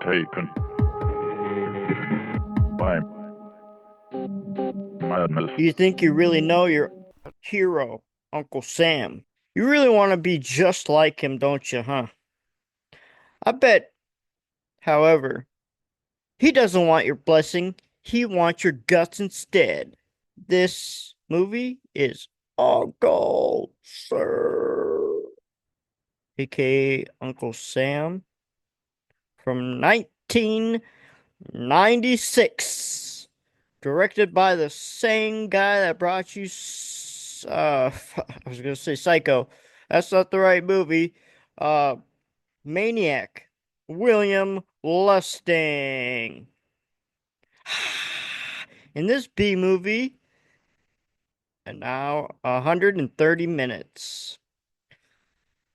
taken by madness. You think you really know your hero, Uncle Sam. You really want to be just like him, don't you, huh? I bet, however, he doesn't want your blessing. He wants your guts instead. This movie is Uncle Sir, aka Uncle Sam, from 1996. Directed by the same guy that brought you, I was gonna say Psycho. That's not the right movie. Uh, Maniac, William Lustig. In this B movie, and now 130 minutes,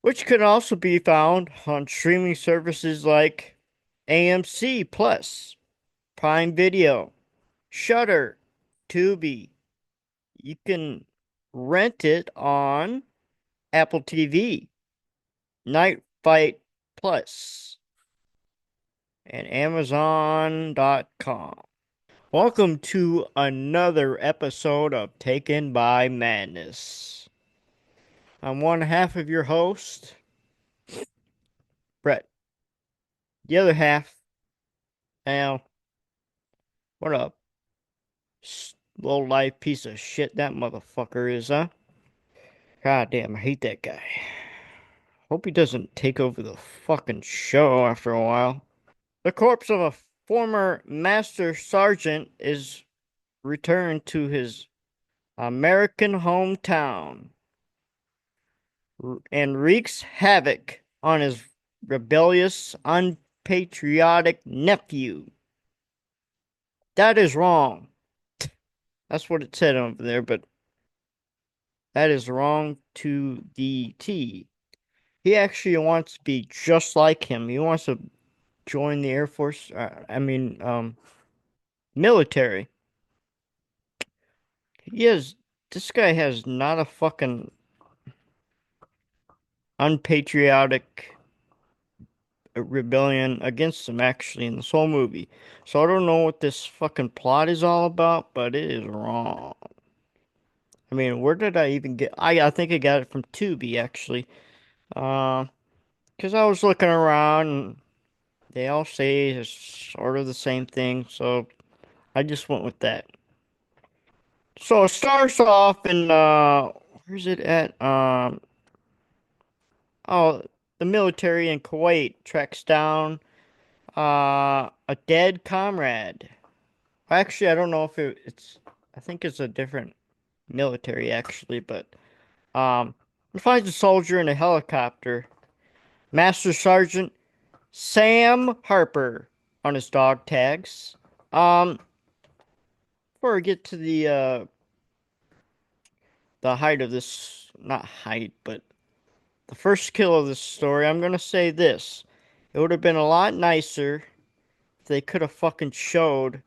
which can also be found on streaming services like AMC Plus, Prime Video, Shudder, Tubi. You can rent it on Apple TV, Night Fight Plus, and Amazon.com. Welcome to another episode of Taken by Madness. I'm one half of your host, Brett. The other half, Al. What up? Low life piece of shit that motherfucker is, huh? God damn, I hate that guy. Hope he doesn't take over the fucking show after a while. The corpse of a former master sergeant is returned to his American hometown and wreaks havoc on his rebellious, unpatriotic nephew. That is wrong. That's what it said over there, but that is wrong to the T. He actually wants to be just like him. He wants to join the Air Force. Military. He is. This guy has not a fucking unpatriotic rebellion against him actually in this whole movie. So I don't know what this fucking plot is all about, but it is wrong. I mean, where did I even get? I think I got it from Tubi actually. Uh, because I was looking around and they all say it's sort of the same thing, so I just went with that. So it starts off in where's it at? Oh, the military in Kuwait tracks down a dead comrade. Actually, I don't know if it's. I think it's a different military actually, but it finds a soldier in a helicopter. Master Sergeant Sam Harper on his dog tags. Um, Before I get to the height of this, not height, but the first kill of this story, I'm gonna say this: it would have been a lot nicer if they could have fucking showed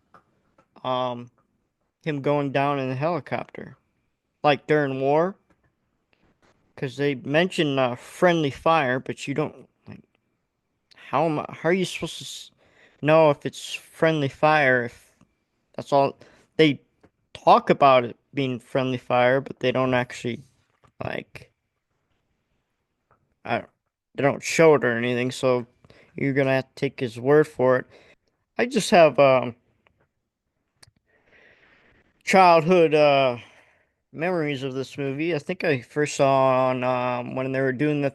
um him going down in the helicopter, like during war, because they mention friendly fire, but you don't like how are you supposed to know if it's friendly fire if that's all they talk about it being friendly fire, but they don't actually like I, they don't show it or anything, so you're gonna have to take his word for it. I just have childhood memories of this movie. I think I first saw on when they were doing the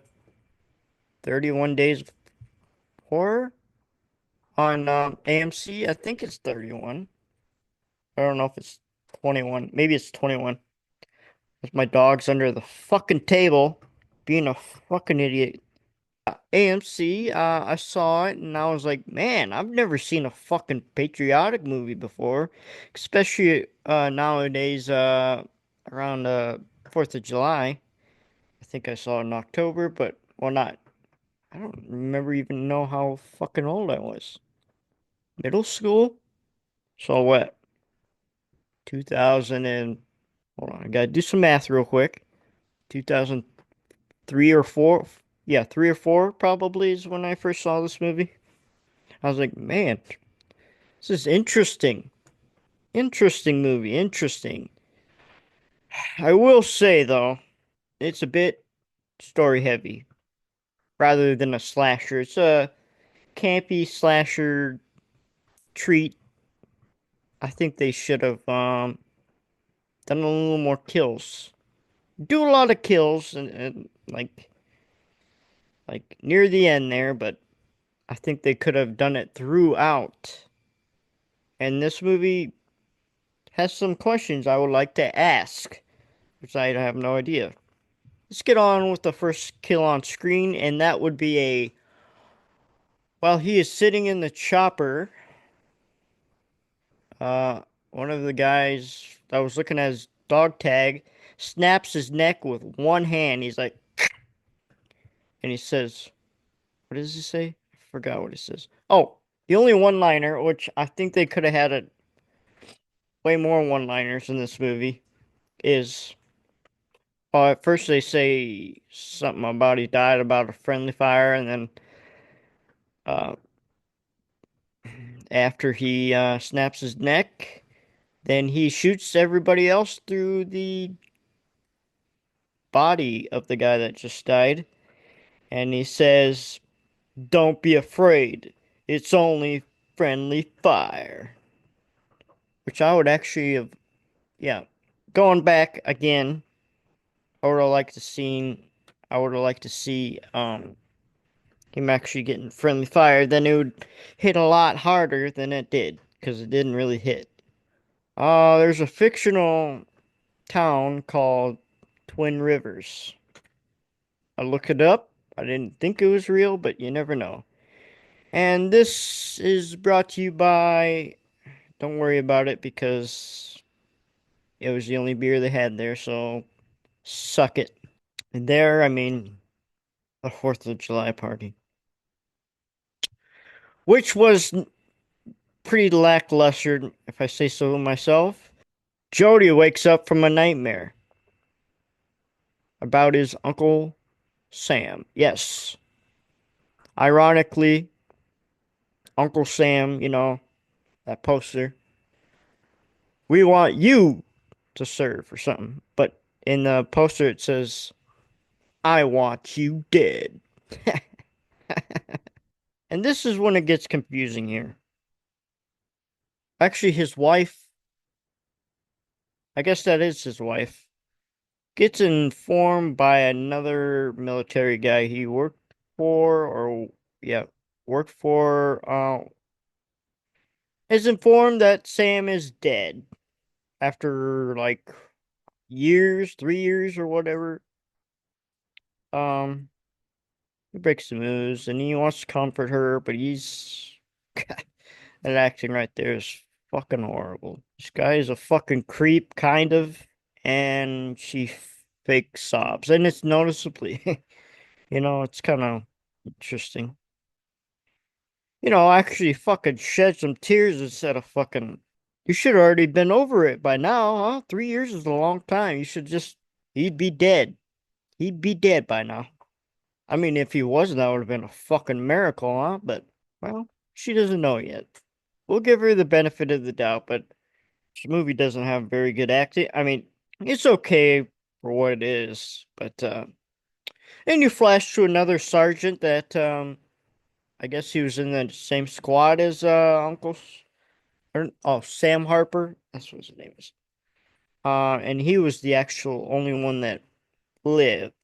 31 Days of Horror on AMC. I think it's 31. I don't know if it's 21. Maybe it's 21. With my dog's under the fucking table, being a fucking idiot. AMC, I saw it and I was like, man, I've never seen a fucking patriotic movie before, especially nowadays around 4th of July. I think I saw it in October, but well, not. I don't remember even know how fucking old I was. Middle school? So what? 2000 and hold on, I gotta do some math real quick. 2003 or 4? Yeah, 3 or 4 probably is when I first saw this movie. I was like, man, this is interesting. Interesting movie. Interesting. I will say though, it's a bit story heavy rather than a slasher. It's a campy slasher treat. I think they should have done a little more kills. Do a lot of kills and like near the end there, but I think they could have done it throughout. And this movie has some questions I would like to ask, which I have no idea. Let's get on with the first kill on screen, and that would be a while he is sitting in the chopper, uh one of the guys that was looking at his dog tag snaps his neck with one hand. He's like, and he says, what does he say? I forgot what he says. Oh, the only one-liner, which I think they could have had a way more one-liners in this movie, is at first they say something about he died about a friendly fire, and then uh, after he snaps his neck, then he shoots everybody else through the body of the guy that just died, and he says, "Don't be afraid. It's only friendly fire." Which I would actually have, yeah. Going back again, I would have liked to see. I would have liked to see him actually getting friendly fire. Then it would hit a lot harder than it did because it didn't really hit. There's a fictional town called Twin Rivers. I looked it up. I didn't think it was real, but you never know. And this is brought to you by. Don't worry about it because it was the only beer they had there, so suck it. And there, I mean, a 4th of July party, which was pretty lackluster, if I say so myself. Jody wakes up from a nightmare about his Uncle Sam. Yes. Ironically, Uncle Sam, that poster. We want you to serve or something. But in the poster it says, I want you dead. And this is when it gets confusing here. Actually, his wife, I guess that is his wife, gets informed by another military guy he worked for, or yeah, worked for, is informed that Sam is dead after like years, 3 years or whatever. Um, he breaks the news and he wants to comfort her, but he's that acting right there is fucking horrible. This guy is a fucking creep, kind of, and she fake sobs, and it's noticeably. It's kind of interesting. Actually fucking shed some tears instead of fucking. You should have already been over it by now, huh? 3 years is a long time. He'd be dead. He'd be dead by now. I mean, if he wasn't, that would have been a fucking miracle, huh? But, well, she doesn't know yet. We'll give her the benefit of the doubt, but this movie doesn't have very good acting. I mean, it's okay for what it is, but, and you flash to another sergeant that, I guess he was in the same squad as Sam Harper. That's what his name is. And he was the actual only one that lived.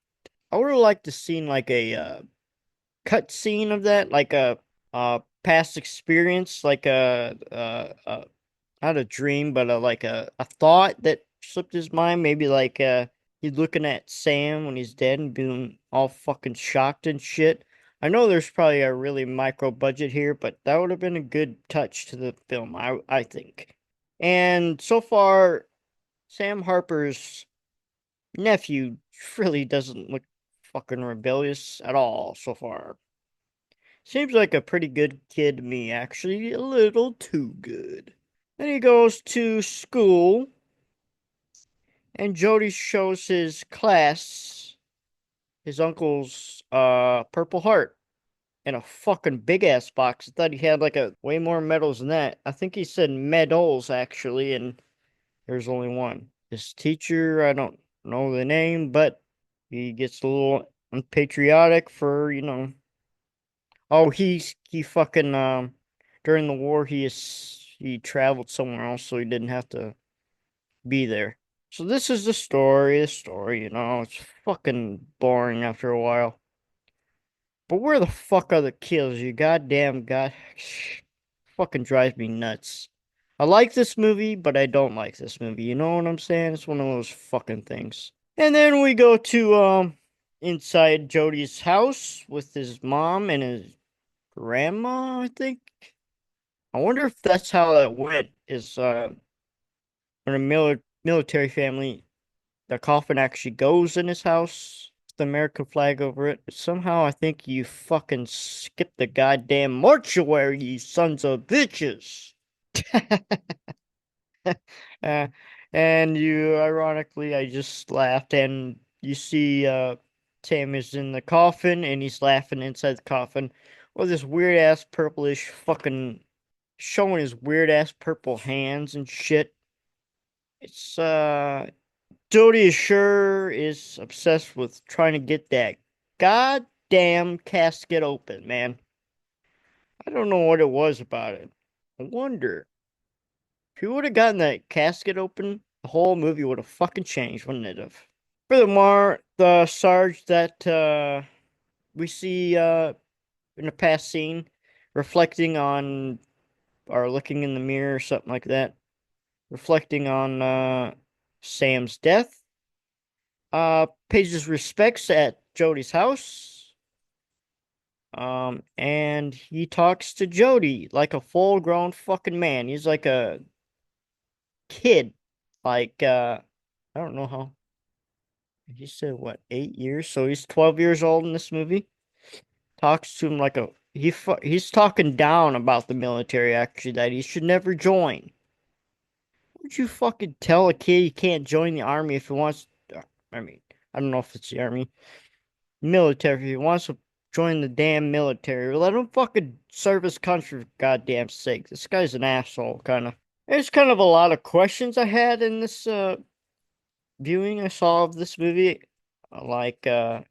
I would have liked to seen like a cut scene of that, like a past experience, like not a dream, but like a thought that slipped his mind. Maybe like he's looking at Sam when he's dead and being all fucking shocked and shit. I know there's probably a really micro budget here, but that would have been a good touch to the film, I think. And so far, Sam Harper's nephew really doesn't look fucking rebellious at all so far. Seems like a pretty good kid to me, actually, a little too good. Then he goes to school, and Jody shows his class his uncle's Purple Heart. in a fucking big ass box. I thought he had like a way more medals than that. I think he said medals actually, and there's only one. His teacher, I don't know the name, but he gets a little unpatriotic for, oh, he fucking during the war he traveled somewhere else so he didn't have to be there. So this is the story, it's fucking boring after a while. But where the fuck are the kills? You goddamn god fucking drives me nuts. I like this movie, but I don't like this movie. You know what I'm saying? It's one of those fucking things. And then we go to inside Jody's house with his mom and his grandma, I think. I wonder if that's how that went. Is in a military family, the coffin actually goes in his house with the American flag over it. But somehow I think you fucking skipped the goddamn mortuary, you sons of bitches. uh, and you, ironically, I just laughed, and you see Sam is in the coffin, and he's laughing inside the coffin with this weird ass purplish fucking showing his weird ass purple hands and shit. It's Jody is obsessed with trying to get that goddamn casket open, man. I don't know what it was about it. I wonder if he would have gotten that casket open, the whole movie would have fucking changed, wouldn't it have? Furthermore, the Sarge that we see in the past scene reflecting on or looking in the mirror or something like that, reflecting on Sam's death. Pays his respects at Jody's house. And he talks to Jody like a full grown fucking man. He's like a kid. Like, I don't know how. He said, what, 8 years? So he's 12 years old in this movie. Talks to him like he's talking down about the military, actually, that he should never join. Would you fucking tell a kid he can't join the army if he wants? I mean, I don't know if it's the army. Military. If he wants to join the damn military, let him fucking serve his country for goddamn sake. This guy's an asshole, kind of. There's kind of a lot of questions I had in this viewing I saw of this movie. Like, can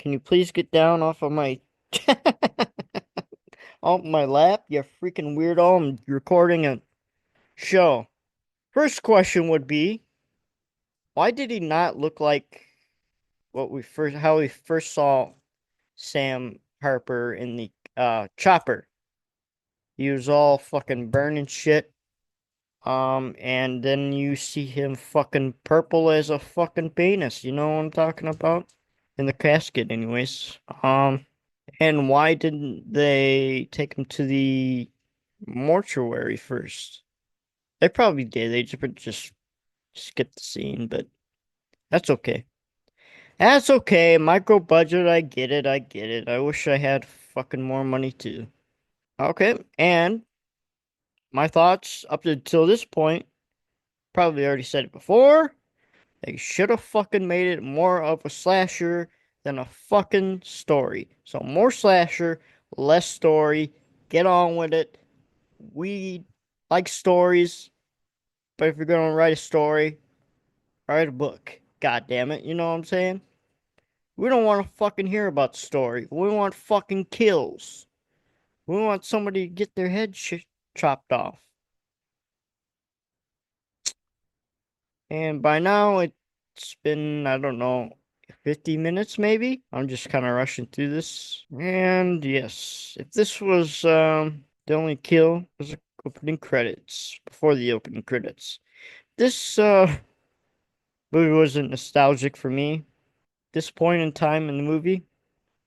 you please get down off of my off my lap, you freaking weirdo? I'm recording a show. First question would be, why did he not look like how we first saw Sam Harper in the chopper? He was all fucking burning shit. And then you see him fucking purple as a fucking penis. You know what I'm talking about? In the casket, anyways. And why didn't they take him to the mortuary first? They probably did. They just skipped the scene, but that's okay. That's okay. Micro budget, I get it. I get it. I wish I had fucking more money too. Okay, and my thoughts up until this point, probably already said it before. They should have fucking made it more of a slasher than a fucking story. So more slasher, less story. Get on with it. We like stories, but if you're gonna write a story, write a book. God damn it, you know what I'm saying? We don't want to fucking hear about the story. We want fucking kills. We want somebody to get their head chopped off. And by now it's been, I don't know, 50 minutes maybe. I'm just kind of rushing through this. And yes, if this was the only kill was the opening credits, before the opening credits. This movie wasn't nostalgic for me. This point in time in the movie,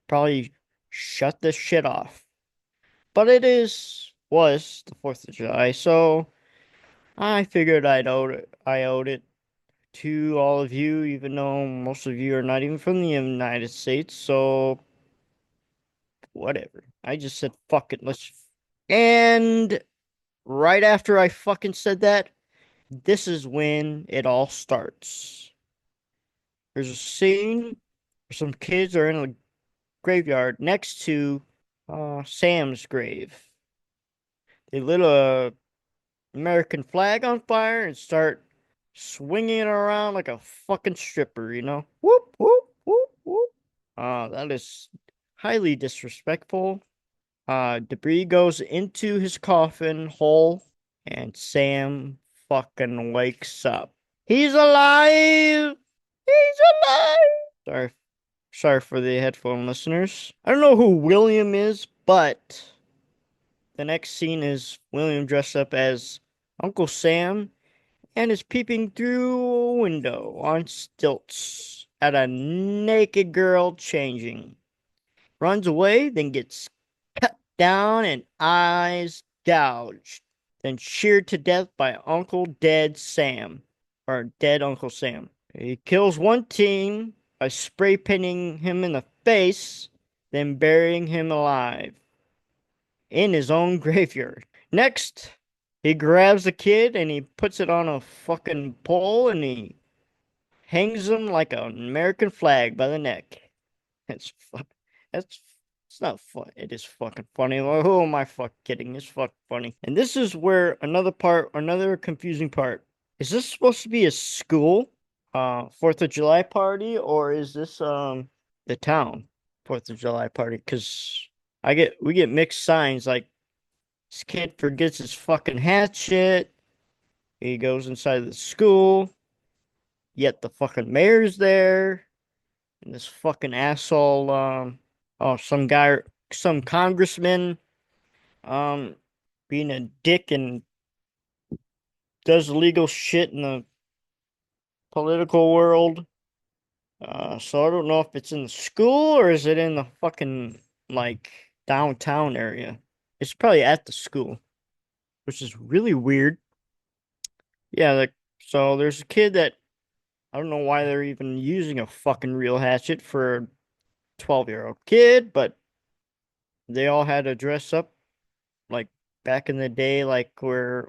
probably shut this shit off. But was the 4th of July, so I figured I owed it to all of you, even though most of you are not even from the United States, so whatever. I just said fuck it, let's. And right after I fucking said that, this is when it all starts. There's a scene where some kids are in a graveyard next to Sam's grave. They lit a American flag on fire and start swinging it around like a fucking stripper, you know? Whoop, whoop, whoop, whoop. That is highly disrespectful. Debris goes into his coffin hole, and Sam fucking wakes up. He's alive! He's alive! Sorry, sorry for the headphone listeners. I don't know who William is, but the next scene is William dressed up as Uncle Sam and is peeping through a window on stilts at a naked girl changing. Runs away, then gets cut down and eyes gouged, then sheared to death by Uncle Dead Sam, or Dead Uncle Sam. He kills one teen by spray painting him in the face, then burying him alive in his own graveyard. Next, he grabs the kid and he puts it on a fucking pole and he hangs him like an American flag by the neck. That's fuck. That's it's not fun. It is fucking funny. Well, who am I fuck kidding? It's fucking funny. And this is where another confusing part. Is this supposed to be a school, 4th of July party, or is this the town 4th of July party? Because we get mixed signs. Like this kid forgets his fucking hatchet. He goes inside the school. Yet the fucking mayor's there. And this fucking asshole, some congressman, um, being a dick and does illegal shit in the political world. So I don't know if it's in the school or is it in the fucking, like, downtown area. It's probably at the school, which is really weird. Yeah, so there's a kid that I don't know why they're even using a fucking real hatchet for a 12-year-old kid, but they all had to dress up like back in the day, like back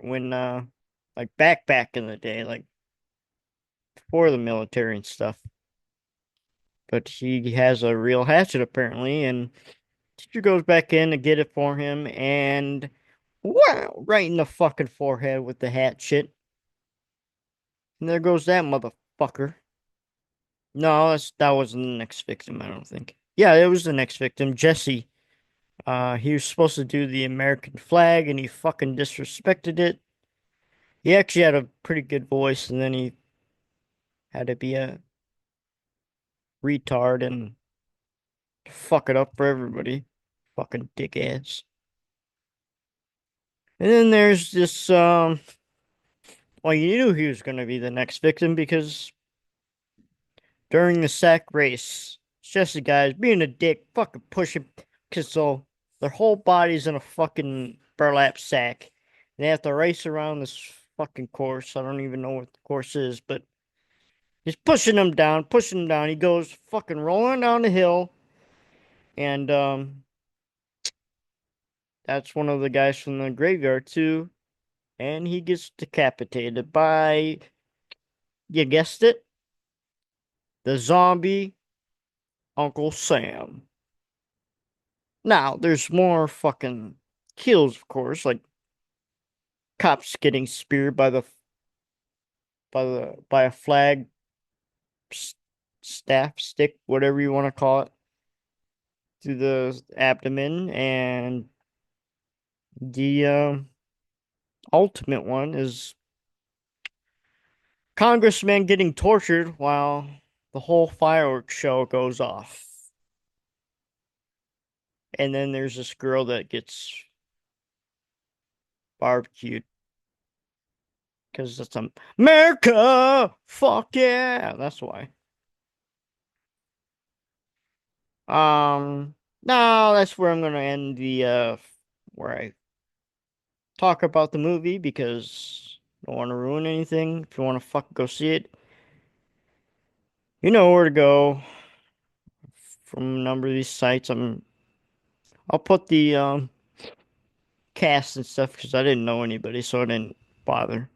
in the day, like before the military and stuff. But he has a real hatchet apparently, and teacher goes back in to get it for him, and wow, right in the fucking forehead with the hatchet. And there goes that motherfucker. No, that wasn't the next victim, I don't think. Yeah, it was the next victim, Jesse. He was supposed to do the American flag, and he fucking disrespected it. He actually had a pretty good voice, and then he had to be a retard and fuck it up for everybody. Fucking dick ass. And then there's this well, you knew he was gonna be the next victim because during the sack race, it's just the guys being a dick, fucking pushing, cause so their whole body's in a fucking burlap sack. They have to race around this fucking course. I don't even know what the course is, but he's pushing them down, pushing them down. He goes fucking rolling down the hill, and that's one of the guys from the graveyard too, and he gets decapitated by, you guessed it, the zombie Uncle Sam. Now, there's more fucking kills, of course, like cops getting speared by a flag staff stick, whatever you want to call it, through the abdomen, and the ultimate one is congressman getting tortured while the whole fireworks show goes off. And then there's this girl that gets barbecued because it's America. Fuck yeah, that's why. No, that's where I'm gonna end the where I talk about the movie because I don't want to ruin anything. If you want to fucking go see it, you know where to go from a number of these sites. I'll put the cast and stuff because I didn't know anybody, so I didn't bother.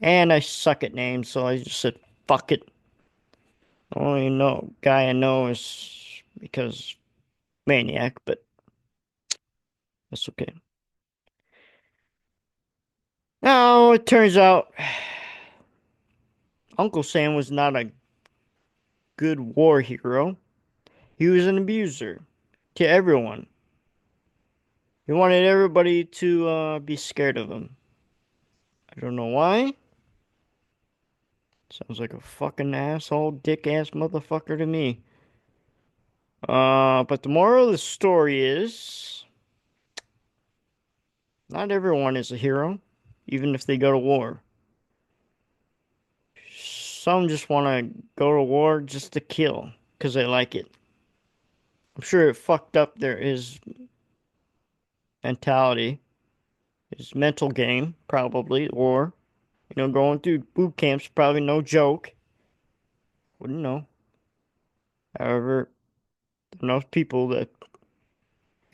And I suck at names, so I just said fuck it. The only guy I know is because Maniac, but That's okay. Now, it turns out Uncle Sam was not a good war hero. He was an abuser to everyone. He wanted everybody to be scared of him. I don't know why. Sounds like a fucking asshole, dick ass motherfucker to me. But the moral of the story is not everyone is a hero, even if they go to war. Some just want to go to war just to kill because they like it. I'm sure it fucked up his mentality, his mental game, probably, or going through boot camps probably no joke. Wouldn't know. However, enough people that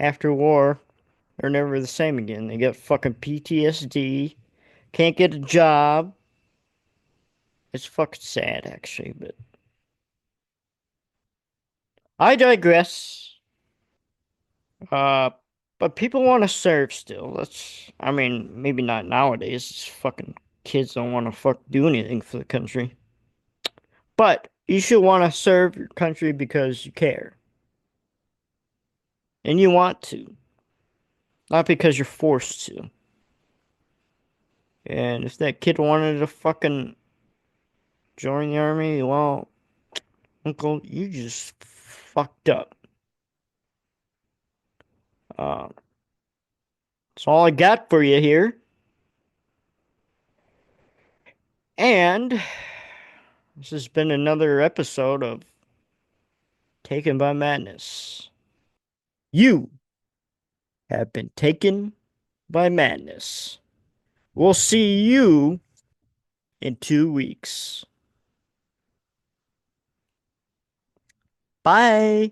after war they're never the same again. They get fucking PTSD, can't get a job. It's fucking sad, actually, but I digress. Uh, but people want to serve still. I mean, maybe not nowadays. It's fucking kids don't want to do anything for the country. But you should want to serve your country because you care and you want to, not because you're forced to. And if that kid wanted to fucking join the army, well, Uncle, you just fucked up. Uh, that's all I got for you here. And this has been another episode of Taken by Madness. You have been taken by madness. We'll see you in 2 weeks. Bye.